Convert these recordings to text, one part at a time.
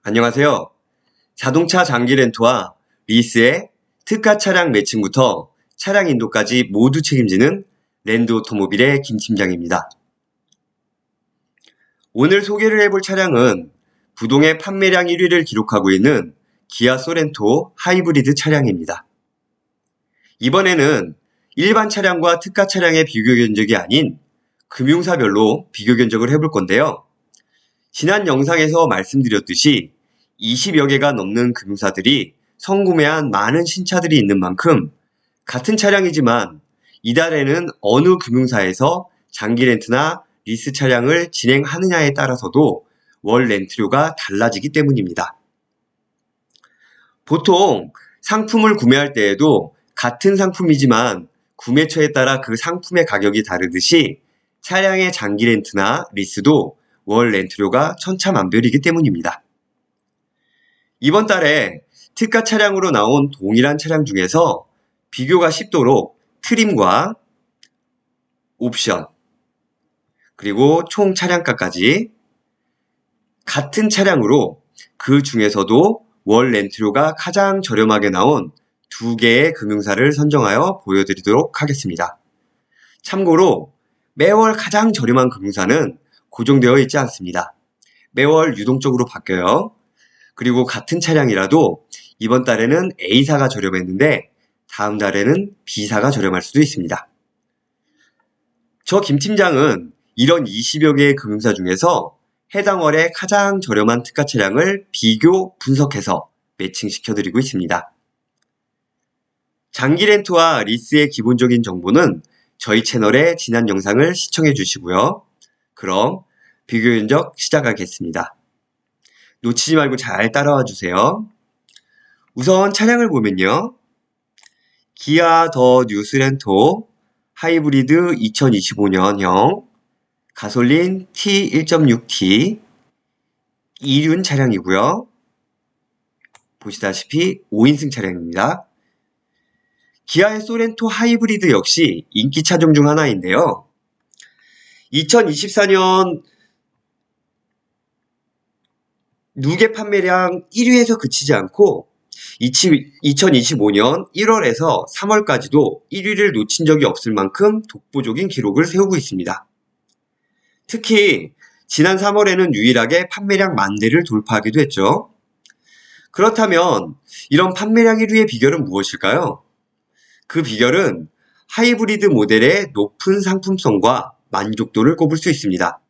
안녕하세요. 자동차 장기 렌트와 리스의 특가 차량 매칭부터 차량 인도까지 모두 책임지는 랜드 오토모빌의 김 팀장입니다. 오늘 소개를 해볼 차량은 부동의 판매량 1위를 기록하고 있는 기아 소렌토 하이브리드 차량입니다. 이번에는 일반 차량과 특가 차량의 비교 견적이 아닌 금융사별로 비교 견적을 해볼 건데요. 지난 영상에서 말씀드렸듯이 20여 개가 넘는 금융사들이 선구매한 많은 신차들이 있는 만큼 같은 차량이지만 이달에는 어느 금융사에서 장기 렌트나 리스 차량을 진행하느냐에 따라서도 월 렌트료가 달라지기 때문입니다. 보통 상품을 구매할 때에도 같은 상품이지만 구매처에 따라 그 상품의 가격이 다르듯이 차량의 장기 렌트나 리스도 월 렌트료가 천차만별이기 때문입니다. 이번 달에 특가 차량으로 나온 동일한 차량 중에서 비교가 쉽도록 트림과 옵션, 그리고 총 차량가까지 같은 차량으로 그 중에서도 월 렌트료가 가장 저렴하게 나온 두 개의 금융사를 선정하여 보여드리도록 하겠습니다. 참고로 매월 가장 저렴한 금융사는 고정되어 있지 않습니다. 매월 유동적으로 바뀌어요. 그리고 같은 차량이라도 이번 달에는 A사가 저렴했는데 다음 달에는 B사가 저렴할 수도 있습니다. 저 김 팀장은 이런 20여 개의 금융사 중에서 해당 월에 가장 저렴한 특가 차량을 비교 분석해서 매칭시켜드리고 있습니다. 장기 렌트와 리스의 기본적인 정보는 저희 채널의 지난 영상을 시청해 주시고요. 그럼 비교 견적 시작하겠습니다. 놓치지 말고 잘 따라와 주세요. 우선 차량을 보면요. 기아 더 뉴스렌토 하이브리드 2025년형 가솔린 T1.6T 2륜 차량이고요. 보시다시피 5인승 차량입니다. 기아의 소렌토 하이브리드 역시 인기 차종 중 하나인데요. 2024년 누계 판매량 1위에서 그치지 않고 2025년 1월에서 3월까지도 1위를 놓친 적이 없을 만큼 독보적인 기록을 세우고 있습니다. 특히 지난 3월에는 유일하게 판매량 10,000대를 돌파하기도 했죠. 그렇다면 이런 판매량 1위의 비결은 무엇일까요? 그 비결은 하이브리드 모델의 높은 상품성과 만족도를 꼽을 수 있습니다.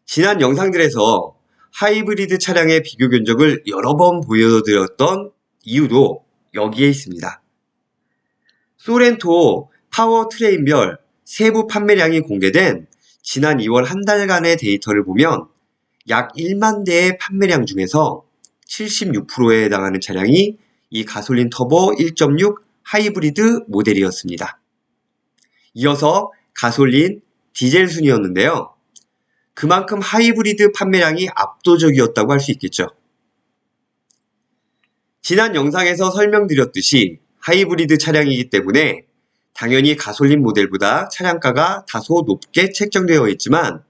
지난 영상들에서 하이브리드 차량의 비교 견적을 여러 번 보여드렸던 이유도 여기에 있습니다. 소렌토 파워트레인별 세부 판매량이 공개된 지난 2월 한 달간의 데이터를 보면 약 1만 대의 판매량 중에서 76%에 해당하는 차량이 이 가솔린 터보 1.6 하이브리드 모델이었습니다. 이어서 가솔린 디젤 순이었는데요. 그만큼 하이브리드 판매량이 압도적이었다고 할 수 있겠죠. 지난 영상에서 설명드렸듯이 하이브리드 차량이기 때문에 당연히 가솔린 모델보다 차량가가 다소 높게 책정되어 있지만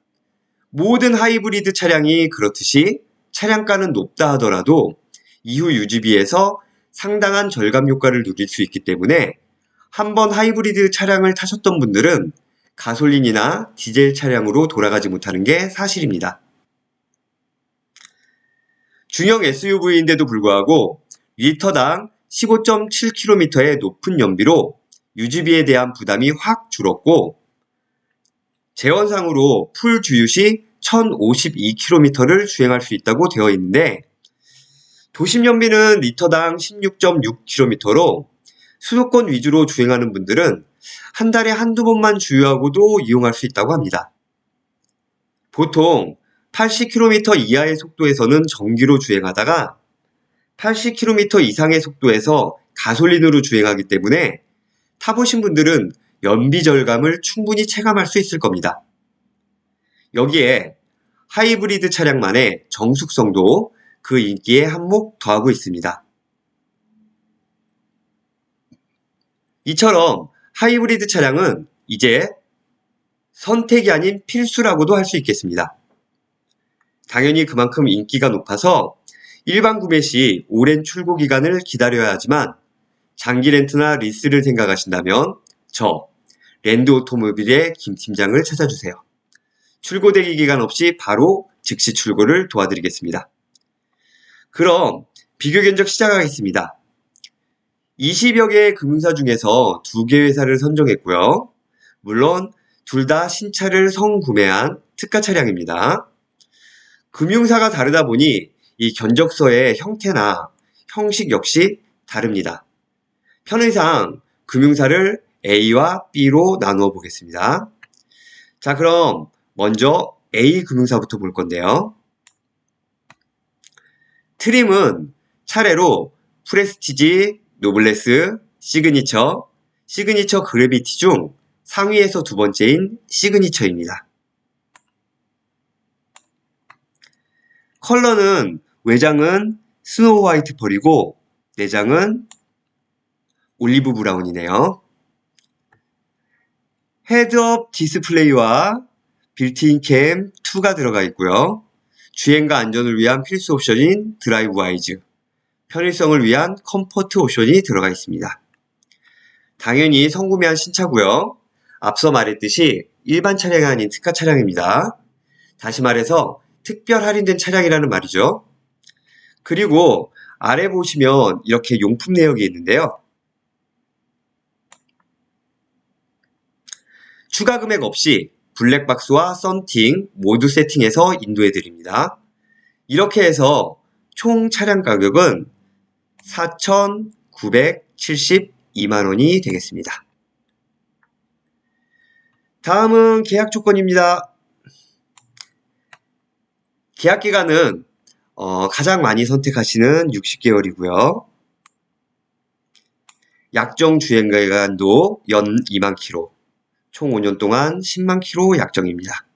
모든 하이브리드 차량이 그렇듯이 차량가는 높다 하더라도 이후 유지비에서 상당한 절감 효과를 누릴 수 있기 때문에 한번 하이브리드 차량을 타셨던 분들은 가솔린이나 디젤 차량으로 돌아가지 못하는 게 사실입니다. 중형 SUV인데도 불구하고 리터당 15.7km의 높은 연비로 유지비에 대한 부담이 확 줄었고 재원상으로 풀 주유 시 1052km를 주행할 수 있다고 되어 있는데 도심 연비는 리터당 16.6km로 수도권 위주로 주행하는 분들은 한 달에 한두 번만 주유하고도 이용할 수 있다고 합니다. 보통 80km 이하의 속도에서는 전기로 주행하다가 80km 이상의 속도에서 가솔린으로 주행하기 때문에 타보신 분들은 연비 절감을 충분히 체감할 수 있을 겁니다. 여기에 하이브리드 차량만의 정숙성도 그 인기에 한몫 더하고 있습니다. 이처럼 하이브리드 차량은 이제 선택이 아닌 필수라고도 할 수 있겠습니다. 당연히 그만큼 인기가 높아서 일반 구매 시 오랜 출고 기간을 기다려야 하지만 장기 렌트나 리스를 생각하신다면 저 랜드 오토모빌의 김 팀장을 찾아주세요. 출고 대기 기간 없이 바로 즉시 출고를 도와드리겠습니다. 그럼 비교 견적 시작하겠습니다. 20여 개의 금융사 중에서 2개 회사를 선정했고요. 물론 둘 다 신차를 성구매한 특가 차량입니다. 금융사가 다르다 보니 이 견적서의 형태나 형식 역시 다릅니다. 편의상 금융사를 A와 B로 나누어 보겠습니다. 자, 그럼 먼저 A 금융사부터 볼 건데요. 트림은 차례로 프레스티지, 노블레스, 시그니처 그래비티 중 상위에서 두 번째인 시그니처입니다. 컬러는 외장은 스노우 화이트 펄이고 내장은 올리브 브라운이네요. 헤드업 디스플레이와 빌트인 캠 2가 들어가 있고요. 주행과 안전을 위한 필수 옵션인 드라이브 와이즈, 편의성을 위한 컴포트 옵션이 들어가 있습니다. 당연히 성구매한 신차고요. 앞서 말했듯이 일반 차량이 아닌 특가 차량입니다. 다시 말해서 특별 할인된 차량이라는 말이죠. 그리고 아래 보시면 이렇게 용품 내역이 있는데요. 추가 금액 없이 블랙박스와 썬팅 모두 세팅해서 인도해 드립니다. 이렇게 해서 총 차량 가격은 4,972만원이 되겠습니다. 다음은 계약 조건입니다. 계약 기간은 가장 많이 선택하시는 60개월이고요. 약정 주행기간도 연 2만 킬로, 총 5년 동안 10만 킬로 약정입니다.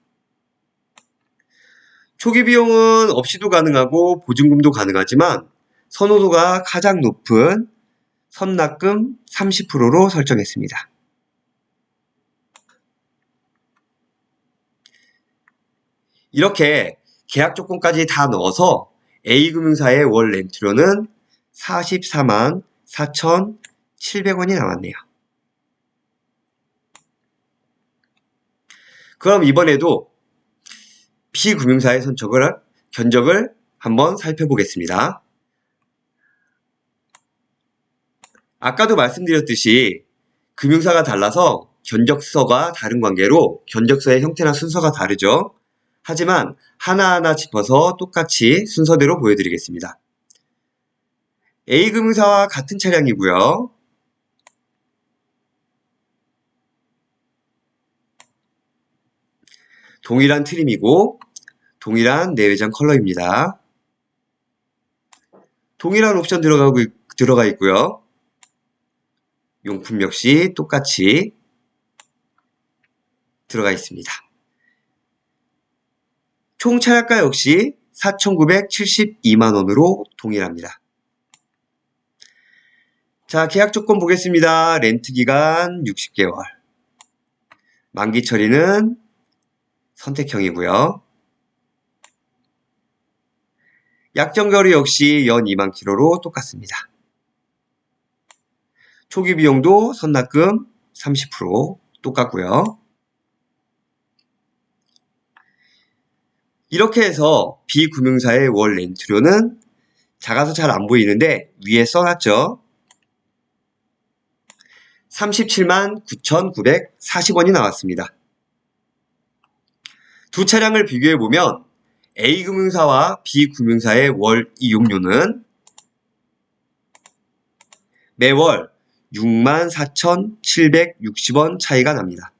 초기 비용은 없이도 가능하고 보증금도 가능하지만 선호도가 가장 높은 선납금 30%로 설정했습니다. 이렇게 계약 조건까지 다 넣어서 A금융사의 월 렌트료는 44만 4,700원이 나왔네요. 그럼 이번에도 B금융사의 견적을 한번 살펴보겠습니다. 아까도 말씀드렸듯이 금융사가 달라서 견적서가 다른 관계로 견적서의 형태나 순서가 다르죠. 하지만 하나하나 짚어서 똑같이 순서대로 보여드리겠습니다. A금융사와 같은 차량이고요. 동일한 트림이고 동일한 내외장 컬러입니다. 동일한 옵션 들어가 있고요. 용품 역시 똑같이 들어가 있습니다. 총 차량가 역시 4,972만원으로 동일합니다. 자, 계약 조건 보겠습니다. 렌트 기간 60개월. 만기 처리는 선택형이고요. 약정 거리 역시 연 2만 킬로로 똑같습니다. 초기 비용도 선납금 30% 똑같고요. 이렇게 해서 B금융사의 월 렌트료는 작아서 잘 안 보이는데 위에 써놨죠. 37만 9,940원이 나왔습니다. 두 차량을 비교해보면 A금융사와 B금융사의 월 이용료는 매월 64,760원 차이가 납니다.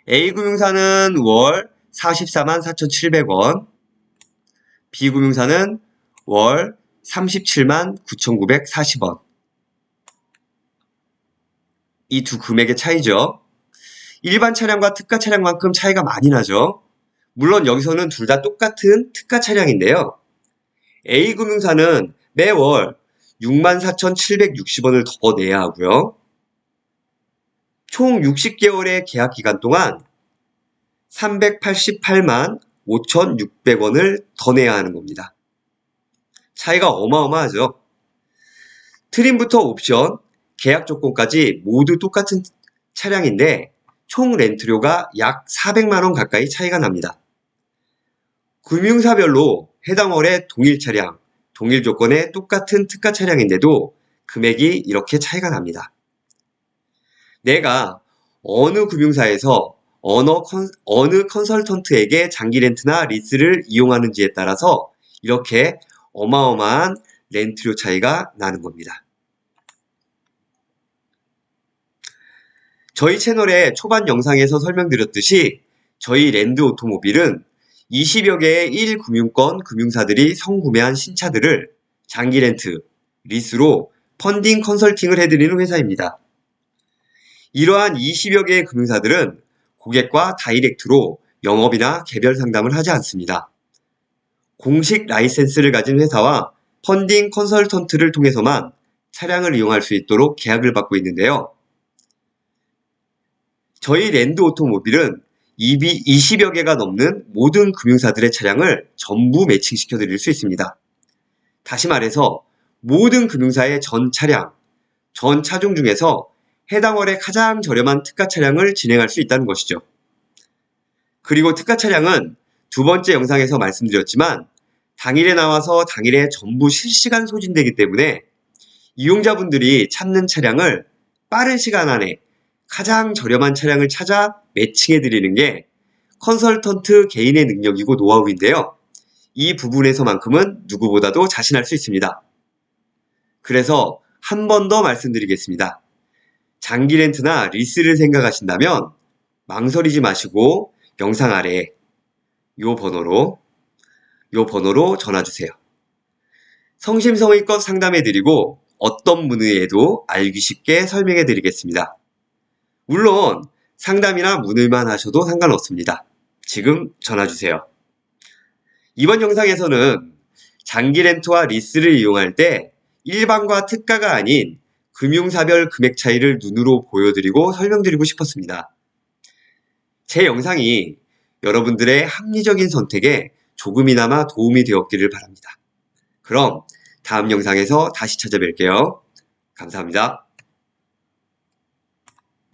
A금융사는 월 44만 4,700원, B금융사는 월 37만 9,940원. 이 두 금액의 차이죠. 일반 차량과 특가 차량만큼 차이가 많이 나죠. 물론 여기서는 둘 다 똑같은 특가 차량인데요. A금융사는 매월 64,760원을 더 내야 하고요. 총 60개월의 계약 기간 동안 388만 5,600원을 더 내야 하는 겁니다. 차이가 어마어마하죠. 트림부터 옵션, 계약 조건까지 모두 똑같은 차량인데 총 렌트료가 약 400만원 가까이 차이가 납니다. 금융사별로 해당 월에 동일 차량, 동일 조건의 똑같은 특가 차량인데도 금액이 이렇게 차이가 납니다. 내가 어느 금융사에서 어느 컨설턴트에게 장기 렌트나 리스를 이용하는지에 따라서 이렇게 어마어마한 렌트료 차이가 나는 겁니다. 저희 채널의 초반 영상에서 설명드렸듯이 저희 랜드 오토모빌은 20여 개의 1금융권 금융사들이 성구매한 신차들을 장기 렌트, 리스로 펀딩 컨설팅을 해드리는 회사입니다. 이러한 20여 개의 금융사들은 고객과 다이렉트로 영업이나 개별 상담을 하지 않습니다. 공식 라이센스를 가진 회사와 펀딩 컨설턴트를 통해서만 차량을 이용할 수 있도록 계약을 받고 있는데요. 저희 랜드 오토모빌은 20여 개가 넘는 모든 금융사들의 차량을 전부 매칭시켜 드릴 수 있습니다. 다시 말해서 모든 금융사의 전 차량, 전 차종 중에서 해당 월에 가장 저렴한 특가 차량을 진행할 수 있다는 것이죠. 그리고 특가 차량은 두 번째 영상에서 말씀드렸지만 당일에 나와서 당일에 전부 실시간 소진되기 때문에 이용자분들이 찾는 차량을 빠른 시간 안에 가장 저렴한 차량을 찾아 매칭해 드리는 게 컨설턴트 개인의 능력이고 노하우인데요. 이 부분에서만큼은 누구보다도 자신할 수 있습니다. 그래서 한 번 더 말씀드리겠습니다. 장기 렌트나 리스를 생각하신다면 망설이지 마시고 영상 아래에 요 번호로 전화주세요. 성심성의껏 상담해드리고 어떤 문의에도 알기 쉽게 설명해드리겠습니다. 물론 상담이나 문의만 하셔도 상관없습니다. 지금 전화주세요. 이번 영상에서는 장기 렌트와 리스를 이용할 때 일반과 특가가 아닌 금융사별 금액 차이를 눈으로 보여드리고 설명드리고 싶었습니다. 제 영상이 여러분들의 합리적인 선택에 조금이나마 도움이 되었기를 바랍니다. 그럼 다음 영상에서 다시 찾아뵐게요. 감사합니다.